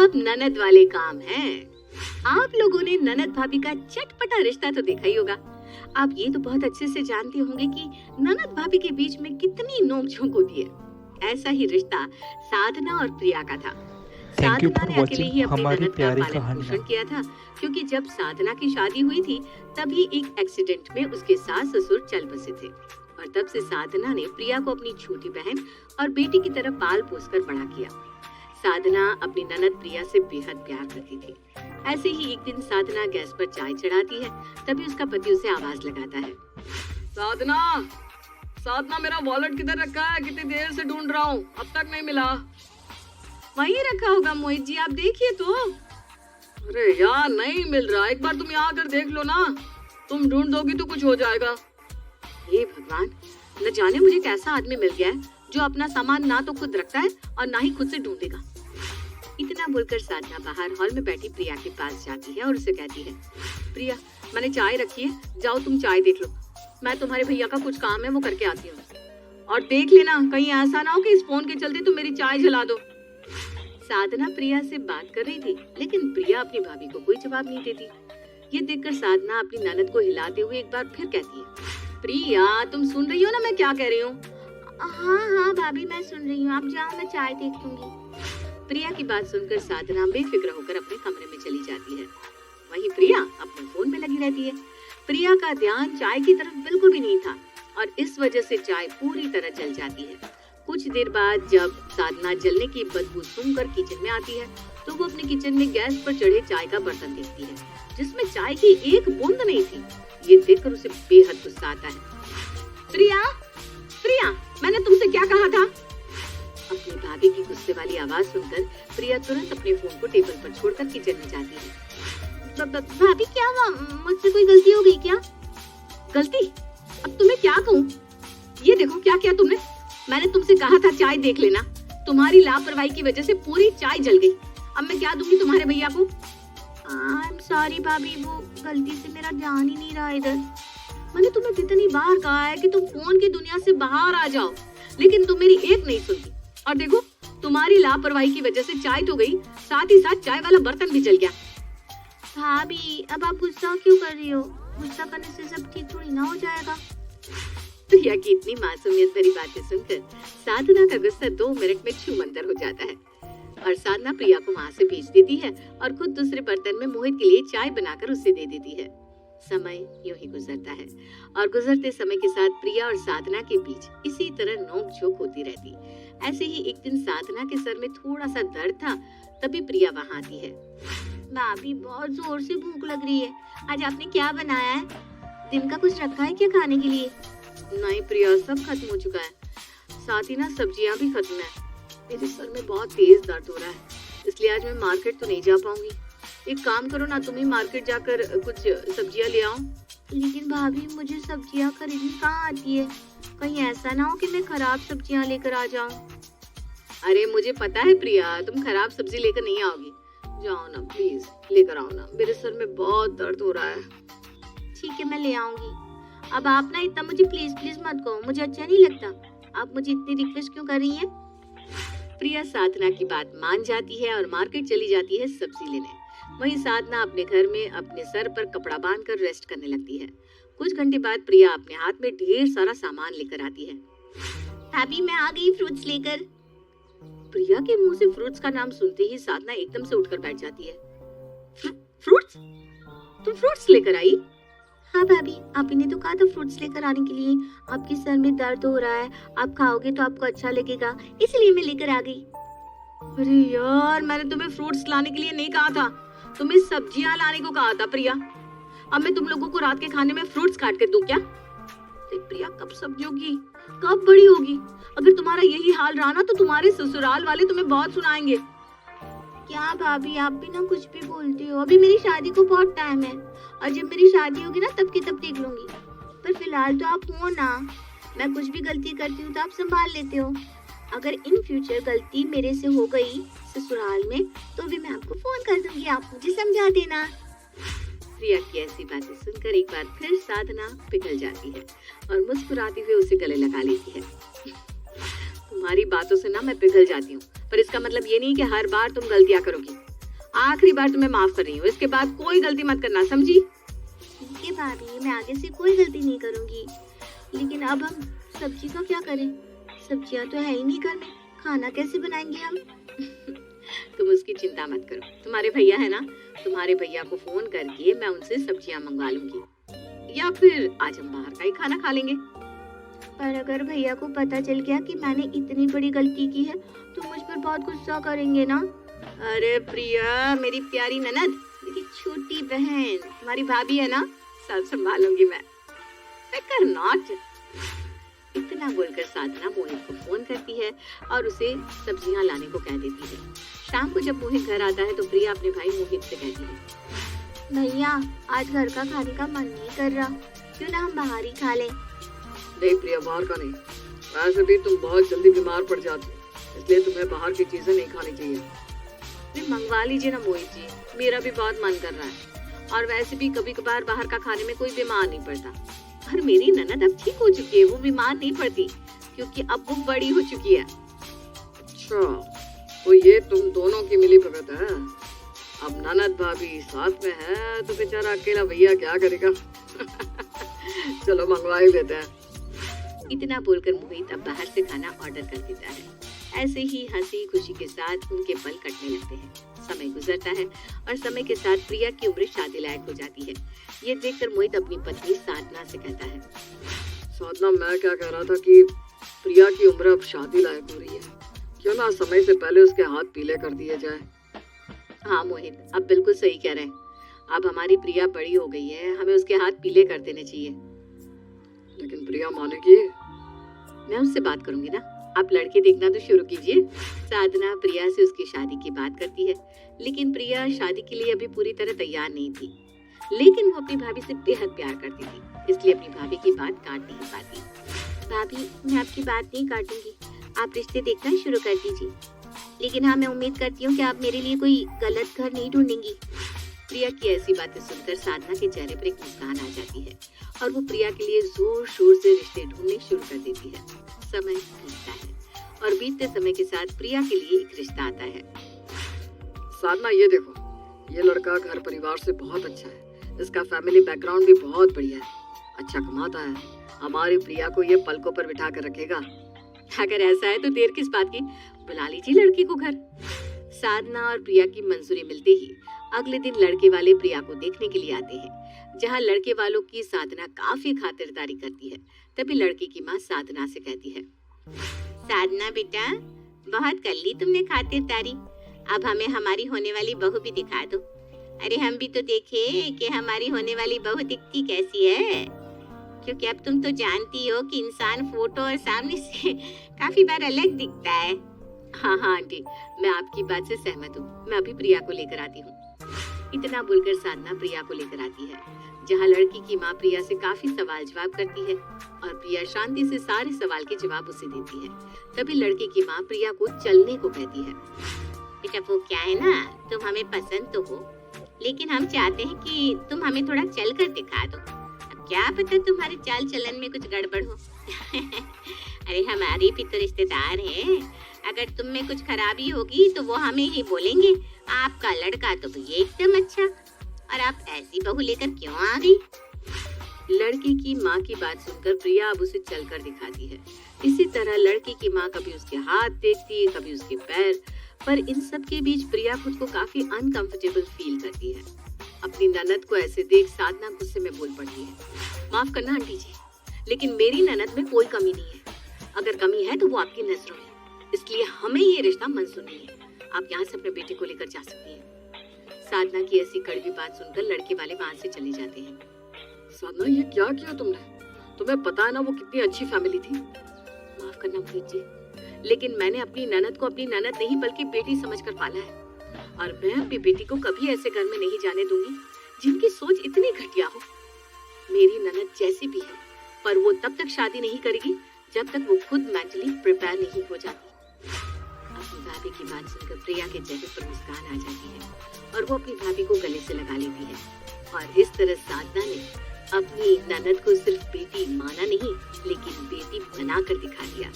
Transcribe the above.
सब ननद वाले काम हैं। आप लोगों ने ननद भाभी का चटपटा रिश्ता तो देखा ही होगा। आप ये तो बहुत अच्छे से जानते होंगे कि ननद भाभी के बीच में कितनी नोक-झोंक होती है। ऐसा ही रिश्ता साधना और प्रिया का था। थैंक यू साधना फॉर ने अकेले ही वॉचिंग अपनी हमारी ननद का प्यारी पालन कहानियाँ। पोषण किया था, क्योंकि जब साधना की शादी हुई थी तभी एक एक्सीडेंट में उसके सास ससुर चल बसे थे और तब से साधना ने प्रिया को अपनी छोटी बहन और बेटी की तरह पाल पोस कर बड़ा किया। साधना अपनी ननद प्रिया से बेहद प्यार करती थी। ऐसे ही एक दिन साधना गैस पर चाय चढ़ाती है, तभी उसका पति उसे आवाज लगाता है। साधना, साधना, मेरा वॉलेट किधर रखा है? कितनी देर से ढूंढ रहा हूँ, अब तक नहीं मिला। वहीं रखा होगा मोहित जी, आप देखिए तो। अरे यार, नहीं मिल रहा। एक बार तुम यहाँ आकर देख लो ना। तुम ढूंढ दोगी तो कुछ हो जाएगा। हे भगवान, न जाने मुझे कैसा आदमी मिल गया है जो अपना सामान ना तो खुद रखता है और ना ही खुद से ढूंढेगा। इतना बोलकर साधना बाहर हॉल में बैठी प्रिया के पास जाती है और उसे कहती है, प्रिया, मैंने चाय रखी है, जाओ तुम चाय देख लो। मैं तुम्हारे भैया का कुछ काम है वो करके आती हूँ। और देख लेना कहीं ऐसा ना हो कि इस फोन के चलते तुम मेरी चाय जला दो। साधना प्रिया से बात कर रही थी, लेकिन प्रिया अपनी भाभी को कोई जवाब नहीं देती। ये देखकर साधना अपनी ननद को हिलाते हुए एक बार फिर कहती है, प्रिया, तुम सुन रही हो ना मैं क्या कह रही हूँ? हाँ हाँ भाभी, मैं सुन रही हूँ, आप जाओ, मैं चाय देख लूंगी। प्रिया की बात सुनकर साधना बेफिक्र होकर अपने कमरे में चली जाती है। वहीं प्रिया अपने फोन में लगी रहती है। प्रिया का ध्यान चाय की तरफ बिल्कुल भी नहीं था और इस वजह से चाय पूरी तरह जल जाती है। कुछ देर बाद जब साधना जलने की बदबू सूंघकर किचन में आती है तो वो अपने किचन में गैस पर चढ़े चाय का बर्तन देखती है जिसमें चाय की एक बूंद नहीं थी। ये देखकर उसे बेहद गुस्सा आता है। प्रिया, प्रिया, मैंने तुमसे क्या कहा था? अपनी भाभी की गुस्से वाली आवाज सुनकर प्रिया तुरंत अपने फोन को टेबल पर छोड़कर किचन में जाती है। भाभी, क्या हुआ? मुझसे कोई गलती हो गई क्या? गलती? अब तुम्हें क्या कहूँ? ये देखो क्या किया तुमने। मैंने तुमसे कहा था चाय देख लेना, तुम्हारी लापरवाही की वजह से पूरी चाय जल गई। अब मैं क्या दूंगी तुम्हारे भैया को? आई एम सॉरी भाभी, वो गलती से मेरा ध्यान ही नहीं रहा इधर। मैंने तुम्हें कितनी बार कहा है कि तुम फोन की दुनिया से बाहर आ जाओ, लेकिन तुम मेरी एक नहीं सुनती। और देखो, तुम्हारी लापरवाही की वजह से चाय तो गई, साथ ही साथ चाय वाला बर्तन भी जल गया। भाभी, अब आप गुस्सा क्यों कर रही हो? गुस्सा करने से सब ठीक थोड़ी ना हो जाएगा। प्रिया की इतनी मासूमियत भरी बातें सुनकर साधना का गुस्सा 2 मिनट में छूमंतर हो जाता है और साधना प्रिया को वहाँ से भेज देती है और खुद दूसरे बर्तन में मोहित के लिए चाय बनाकर उसे दे देती है। समय यूं ही गुजरता है और गुजरते समय के साथ प्रिया और साधना के बीच इसी तरह नोक-झोंक होती रहती। ऐसे ही एक दिन साधना के सर में थोड़ा सा दर्द था, तभी प्रिया वहाँ आती है। भाभी, बहुत जोर से भूख लग रही है, आज आपने क्या बनाया है? दिन का कुछ रखा है क्या खाने के लिए? नहीं प्रिया, सब खत्म हो चुका है, साथ ही ना सब्जियां भी खत्म है। मेरे सर में बहुत तेज दर्द हो रहा है, इसलिए आज मैं मार्केट तो नहीं जा पाऊंगी। एक काम करो ना, तुम ही मार्केट जाकर कुछ सब्जियां ले आओ। लेकिन भाभी, मुझे सब्जियां खरीदनी कहाँ आती है? कहीं ऐसा ना हो कि मैं खराब सब्जियां लेकर आ जाऊं। अरे मुझे पता है प्रिया, तुम खराब सब्जी लेकर नहीं आओगी। जाओ ना प्लीज, लेकर आओ ना, मेरे सर में बहुत दर्द हो रहा है। ठीक है, मैं ले आऊंगी। अब आप ना इतना मुझे प्लीज प्लीज मत कहो, मुझे अच्छा नहीं लगता। आप मुझे इतनी रिक्वेस्ट क्यों कर रही हैं? प्रिया साधना की बात मान जाती है और मार्केट चली जाती है सब्जी लेने। वहीं साधना अपने घर में अपने सर पर कपड़ा बांधकर रेस्ट करने लगती है। कुछ घंटे बाद प्रिया अपने हाथ में ढेर सारा सामान लेकर आती है। भाभी, मैं आ गई फ्रूट्स लेकर। प्रिया के मुंह से फ्रूट्स का नाम सुनते ही साधना एकदम से उठकर बैठ जाती है। फ्रूट्स? तुम फ्रूट्स लेकर आई? हाँ भाभी, आप ही ने तो कहा था फ्रूट्स लेकर आने के लिए। आपके सर में दर्द हो रहा है, आप खाओगे तो आपको अच्छा लगेगा, इसलिए मैं लेकर आ गई। अरे यार, मैंने तुम्हें फ्रूट्स लाने के लिए नहीं कहा था, तुम्हें सब्जियां लाने को कहा था प्रिया। अब मैं तुम लोगों को रात के खाने में फ्रूट्स काट के दूं क्या? प्रिया कब सब्जियों की, कब बड़ी होगी? अगर तुम्हारा यही हाल रहा ना तो तुम्हारे ससुराल वाले तुम्हें बहुत सुनाएंगे। क्या भाभी, आप भी ना कुछ भी बोलते हो। अभी मेरी शादी को बहुत टाइम है और जब मेरी शादी होगी ना तब की तब देख लूंगी, पर फिलहाल तो आप हो ना। मैं कुछ भी गलती करती हूँ तो आप संभाल लेते हो। अगर इन फ्यूचर गलती मेरे से हो गई ससुराल में तो भी मैं आपको फोन कर दूंगी, आप मुझे समझा देना। प्रिया की ऐसी बातें सुनकर एक बार फिर साधना पिघल जाती है और मुस्कुराते हुए उसे गले लगा लेती है। तुम्हारी बातों से ना मैं पिघल जाती हूँ, पर इसका मतलब ये नहीं कि हर बार तुम गलतियाँ करोगी। आखिरी बार तुम्हें माफ कर रही हूँ, इसके बाद कोई गलती मत करना, समझी? ठीक है भाभी, मैं आगे से कोई गलती नहीं करूंगी। लेकिन अब हम सब्जी का क्या करें? सब्जियां तो है ही नहीं घर में, खाना कैसे बनाएंगे हम? तुम उसकी चिंता मत करो, तुम्हारे भैया है ना, तुम्हारे भैया को फोन करके मैं उनसे सब्जियां मंगवा लूंगी, या फिर आज हम बाहर का ही खाना खा लेंगे। पर अगर भैया को पता चल गया कि मैंने इतनी बड़ी गलती की है तो मुझ पर बहुत गुस्सा करेंगे ना। अरे प्रिया, मेरी प्यारी ननद, मेरी छोटी बहन, तुम्हारी भाभी है ना, सब संभालूंगी मैं, फिकर नॉट। इतना बोलकर साधना मोहित को फोन करती है और उसे सब्जियां लाने को कह देती है। शाम को जब मोहित घर आता है तो प्रिया अपने भाई मोहित से कहती है, भैया आज घर का खाने का मन नहीं कर रहा, क्यों ना हम बाहर ही खा लें? नहीं प्रिया, बाहर का नहीं, वैसे भी तुम बहुत जल्दी बीमार पड़ जाती हो, इसलिए तुम्हें बाहर की चीजें नहीं खानी चाहिए। अरे मंगवा लीजिए ना मोहित जी, मेरा भी बहुत मन कर रहा है, और वैसे भी कभी कभार बाहर का खाने में कोई बीमार नहीं पड़ता। और मेरी ननद अब ठीक हो चुकी है, वो बीमार नहीं पड़ती क्योंकि अब वो बड़ी हो चुकी है। अच्छा, तो ये तुम दोनों की मिली भगत है। अब ननद भाभी साथ में है तो बेचारा अकेला भैया क्या करेगा। चलो मंगवा ही लेते हैं। इतना बोलकर मोहित अब बाहर से खाना ऑर्डर कर देता है। ऐसे ही हंसी खुशी के साथ उनके पल कटने लगते हैं। समय गुजरता है और समय के साथ प्रिया की उम्र शादी लायक हो जाती है। ये देखकर मोहित अपनी पत्नी साधना से कहता है, साधना, मैं क्या कह रहा था कि प्रिया की उम्र अब शादी लायक हो रही है, क्यों ना समय से पहले उसके हाथ पीले कर दिए जाए। हाँ मोहित, अब बिल्कुल सही कह रहे हैं। अब हमारी प्रिया बड़ी हो गई है, हमें उसके हाथ पीले कर देने चाहिए। लेकिन प्रिया मानेगी? मैं उससे बात करूंगी ना, आप लड़के देखना तो शुरू कीजिए। साधना प्रिया से उसकी शादी की बात करती है, लेकिन प्रिया शादी के लिए अभी पूरी तरह तैयार नहीं थी। लेकिन वो अपनी भाभी से बेहद प्यार करती थी, इसलिए अपनी भाभी की बात काट नहीं पाती। भाभी, मैं आपकी बात नहीं काटूंगी, आप रिश्ते देखना शुरू कर दीजिए। लेकिन हाँ, मैं उम्मीद करती हूँ कि आप मेरे लिए कोई गलत घर नहीं ढूंढेंगी। प्रिया की ऐसी बातें सुनकर साधना के चेहरे पर एक मुस्कान आ जाती है और वो प्रिया के लिए जोर शोर से रिश्ते ढूंढने शुरू कर देती है। समय बीतता है और बीतते समय के साथ प्रिया के लिए एक रिश्ता आता है। साधना, ये देखो, ये लड़का घर परिवार से बहुत अच्छा है, इसका फैमिली बैकग्राउंड भी बहुत बढ़िया है, अच्छा कमाता है, हमारी प्रिया को ये पलकों पर बिठा कर रखेगा। अगर ऐसा है तो देर किस बात की, बुला लीजिए लड़की को घर। साधना और प्रिया की मंजूरी मिलते ही अगले दिन लड़के वाले प्रिया को देखने के लिए आते हैं। जहां लड़के वालों की साधना काफी खातिरदारी करती है, तभी लड़के की माँ साधना से कहती है, साधना बेटा, बहुत कर ली तुमने खातिरदारी, अब हमें हमारी होने वाली बहू भी दिखा दो। अरे हम भी तो देखे कि हमारी होने वाली बहू दिखती कैसी है, क्योंकि अब तुम तो जानती हो कि इंसान फोटो और सामने से काफी बार अलग दिखता है। हाँ हाँ आंटी, मैं आपकी बात से सहमत हूँ, मैं अभी प्रिया को लेकर आती हूँ। इतना बोलकर साधना प्रिया को लेकर आती है, जहाँ लड़की की माँ प्रिया से काफी सवाल जवाब करती है और प्रिया शांति से सारे सवाल के जवाब उसे देती है। तभी लड़के की माँ प्रिया को चलने को कहती है। बेटा वो क्या है ना, तुम हमें पसंद तो हो, लेकिन हम चाहते हैं कि तुम हमें थोड़ा चल कर दिखा दो। अब क्या पता तुम्हारे चाल चलन में कुछ गड़बड़ हो। अरे हमारे भी तो रिश्तेदार हैं, अगर तुम में कुछ खराबी होगी तो वो हमें ही बोलेंगे। आपका लड़का तो भैया एकदम अच्छा, और आप ऐसी बहू लेकर क्यों आ गई? लड़की की माँ की बात सुनकर प्रिया अब उसे चलकर दिखाती है। इसी तरह लड़की की माँ कभी उसके हाथ देखती है, कभी उसके पैर, पर इन सब के बीच प्रिया खुद को काफी अनकंफर्टेबल फील करती है। अपनी ननद को ऐसे देख साधना गुस्से में बोल पड़ती है, माफ करना आंटी जी, लेकिन मेरी ननद में कोई कमी नहीं है, अगर कमी है तो वो आपकी नजरों में, इसलिए हमें ये रिश्ता मंजूर नहीं है। आप यहाँ से अपने बेटे को लेकर जा सकती हैं। साधना की ऐसी कड़वी बात सुनकर लड़के वाले वहाँ से चले जाते हैं। साधना, ये क्या किया तुमने? तुम्हें पता है ना वो कितनी अच्छी फैमिली थी। माफ करना मोहित जी, लेकिन मैंने अपनी ननद को अपनी ननद नहीं बल्कि बेटी समझकर पाला है, और मैं अपनी बेटी को कभी ऐसे घर में नहीं जाने दूंगी जिनकी सोच इतनी घटिया हो। मेरी ननद जैसी भी है, पर वो तब तक शादी नहीं करेगी जब तक वो खुद मेंटली प्रिपेयर नहीं हो जाती। अपनी भाभी की बात सुनकर प्रिया के चेहरे पर मुस्कान आ जाती है और वो अपनी भाभी को गले से लगा लेती है, और इस तरह साधना ने अपनी ननद को सिर्फ बेटी माना नहीं, लेकिन बेटी बनाकर दिखा दिया।